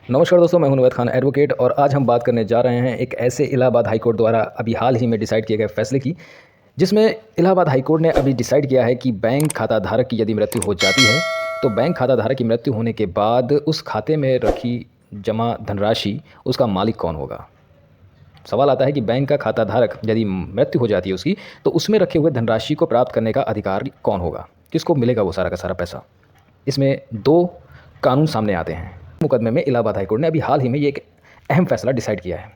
नमस्कार दोस्तों, मैं हूं नवैद खान एडवोकेट और आज हम बात करने जा रहे हैं एक ऐसे इलाहाबाद हाई कोर्ट द्वारा अभी हाल ही में डिसाइड किए गए फैसले की, जिसमें इलाहाबाद हाई कोर्ट ने अभी डिसाइड किया है कि बैंक खाता धारक की यदि मृत्यु हो जाती है तो बैंक खाता धारक की मृत्यु होने के बाद उस खाते में रखी जमा धनराशि उसका मालिक कौन होगा। सवाल आता है कि बैंक का खाता धारक यदि मृत्यु हो जाती है उसकी, तो उसमें रखे हुए धनराशि को प्राप्त करने का अधिकार कौन होगा, किसको मिलेगा वो सारा का सारा पैसा। इसमें दो कानून सामने आते हैं। मुकदमे में इलाहाबाद हाईकोर्ट ने अभी हाल ही में ये एक अहम फैसला डिसाइड किया है।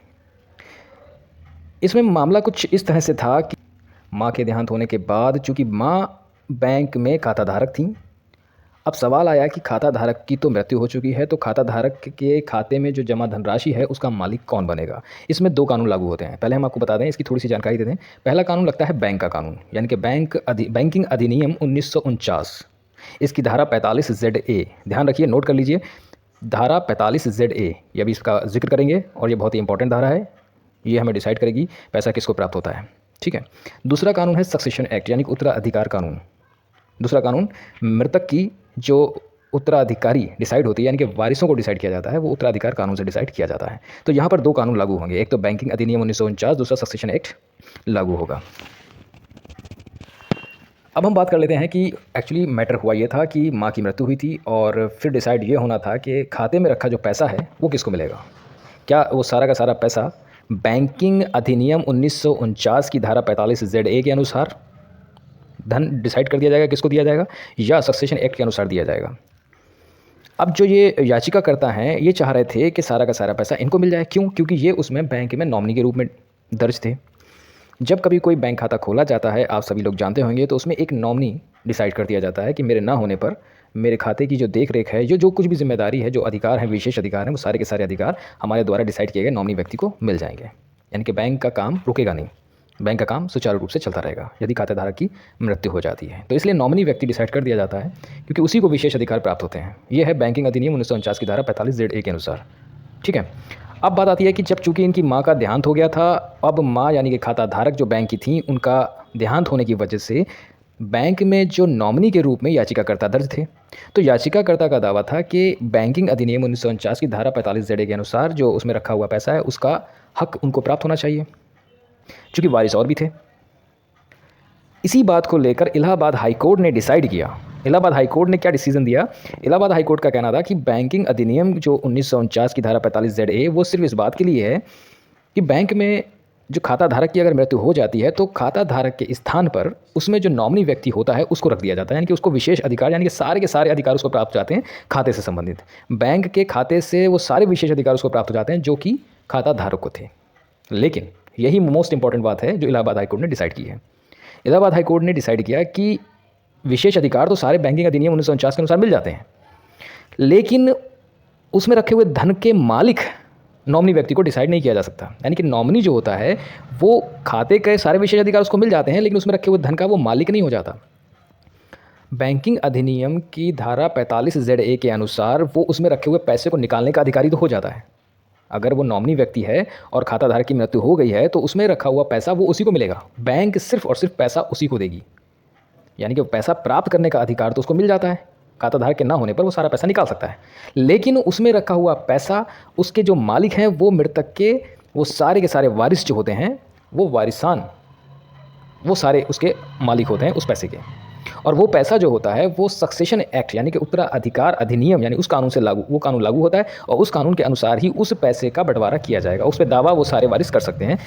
इसमें मामला कुछ इस तरह से था कि मां के देहांत होने के बाद चूंकि मां बैंक में खाता धारक थी, अब सवाल आया कि खाता धारक की तो मृत्यु हो चुकी है, तो खाता धारक के खाते में जो जमा धनराशि है उसका मालिक कौन बनेगा। इसमें दो कानून लागू होते हैं। पहले हम आपको बता दें, इसकी थोड़ी सी जानकारी दे दें। पहला कानून लगता है बैंक का कानून, यानी कि बैंकिंग अधिनियम 1949। इसकी धारा 45 ZA, ध्यान रखिए, नोट कर लीजिए, धारा 45 ZA, ये अभी इसका जिक्र करेंगे और ये बहुत ही इंपॉर्टेंट धारा है। ये हमें डिसाइड करेगी पैसा किसको प्राप्त होता है। ठीक है। दूसरा कानून है सक्सेशन एक्ट, यानी कि उत्तराधिकार कानून। दूसरा कानून मृतक की जो उत्तराधिकारी डिसाइड होती है, यानी कि वारिसों को डिसाइड किया जाता है, वो उत्तराधिकार कानून से डिसाइड किया जाता है। तो यहाँ पर दो कानून लागू होंगे, एक तो बैंकिंग अधिनियम 1949, दूसरा सक्सेशन एक्ट लागू होगा। अब हम बात कर लेते हैं कि एक्चुअली मैटर हुआ ये था कि माँ की मृत्यु हुई थी और फिर डिसाइड ये होना था कि खाते में रखा जो पैसा है वो किसको मिलेगा। क्या वो सारा का सारा पैसा बैंकिंग अधिनियम 1949 की धारा 45 ZA के अनुसार धन डिसाइड कर दिया जाएगा किसको दिया जाएगा, या सक्सेशन एक्ट के अनुसार दिया जाएगा। अब जो ये याचिकाकर्ता हैं ये चाह रहे थे कि सारा का सारा पैसा इनको मिल जाए। क्यों? क्योंकि ये उसमें बैंक में नॉमिनी के रूप में दर्ज थे। जब कभी कोई बैंक खाता खोला जाता है, आप सभी लोग जानते होंगे, तो उसमें एक नॉमिनी डिसाइड कर दिया जाता है कि मेरे ना होने पर मेरे खाते की जो देख रेख है, जो कुछ भी जिम्मेदारी है, जो अधिकार है, विशेष अधिकार हैं, वो सारे के सारे अधिकार हमारे द्वारा डिसाइड किए गए नॉमिनी व्यक्ति को मिल जाएंगे। यानी कि बैंक का काम रुकेगा नहीं, बैंक का काम सुचारू रूप से चलता रहेगा यदि खातेधारक की मृत्यु हो जाती है। तो इसलिए नॉमिनी व्यक्ति डिसाइड कर दिया जाता है, क्योंकि उसी को विशेष अधिकार प्राप्त होते हैं। ये है बैंकिंग अधिनियम 1949 की धारा 45 ZA के अनुसार। ठीक है। अब बात आती है कि जब चूंकि इनकी माँ का देहांत हो गया था, अब माँ यानी कि खाता धारक जो बैंक की थी, उनका देहांत होने की वजह से बैंक में जो नॉमिनी के रूप में याचिकाकर्ता दर्ज थे, तो याचिकाकर्ता का दावा था कि बैंकिंग अधिनियम 1949 की धारा 45 ZA के अनुसार जो उसमें रखा हुआ पैसा है उसका हक उनको प्राप्त होना चाहिए, चूँकि वारिस और भी थे। इसी बात को लेकर इलाहाबाद हाई कोर्ट ने डिसाइड किया। इलाहाबाद हाई कोर्ट ने क्या डिसीजन दिया? इलाहाबाद हाई कोर्ट का कहना था कि बैंकिंग अधिनियम जो 1949 की धारा 45 ZA वो सिर्फ इस बात के लिए है कि बैंक में जो खाता धारक की अगर मृत्यु हो जाती है तो खाता धारक के स्थान पर उसमें जो नॉमिनी व्यक्ति होता है उसको रख दिया जाता है, यानी कि उसको विशेष अधिकार, यानी कि सारे के सारे अधिकार उसको प्राप्त हो जाते हैं खाते से संबंधित। बैंक के खाते से वो सारे विशेष अधिकार उसको प्राप्त हो जाते हैं जो कि खाता धारक को थे। लेकिन यही मोस्ट इंपॉर्टेंट बात है जो इलाहाबाद हाई कोर्ट ने डिसाइड की है। इलाहाबाद हाई कोर्ट ने डिसाइड किया कि विशेष अधिकार तो सारे बैंकिंग अधिनियम 1949 के अनुसार मिल जाते हैं, लेकिन उसमें रखे हुए धन के मालिक नॉमिनी व्यक्ति को डिसाइड नहीं किया जा सकता। यानी कि नॉमिनी जो होता है वो खाते के सारे विशेष अधिकार उसको मिल जाते हैं, लेकिन उसमें रखे हुए धन का वो मालिक नहीं हो जाता। बैंकिंग अधिनियम की धारा 45 ZA के अनुसार वो उसमें रखे हुए पैसे को निकालने का अधिकारी तो हो जाता है। अगर वो नॉमिनी व्यक्ति है और खाता धारक की मृत्यु हो गई है तो उसमें रखा हुआ पैसा वो उसी को मिलेगा, बैंक सिर्फ और सिर्फ पैसा उसी को देगी। यानी कि पैसा प्राप्त करने का अधिकार तो उसको मिल जाता है, खाता धारक के ना होने पर वो सारा पैसा निकाल सकता है, लेकिन उसमें रखा हुआ पैसा उसके जो मालिक हैं वो मृतक के वो सारे के सारे वारिस जो होते हैं, वो वारिसान वो सारे उसके मालिक होते हैं उस पैसे के। और वो पैसा जो होता है वो सक्सेशन एक्ट यानी कि उत्तराधिकार अधिनियम यानी उस कानून से वो कानून लागू होता है और उस कानून के अनुसार ही उस पैसे का बंटवारा किया जाएगा। उस पर दावा वो सारे वारिस कर सकते हैं,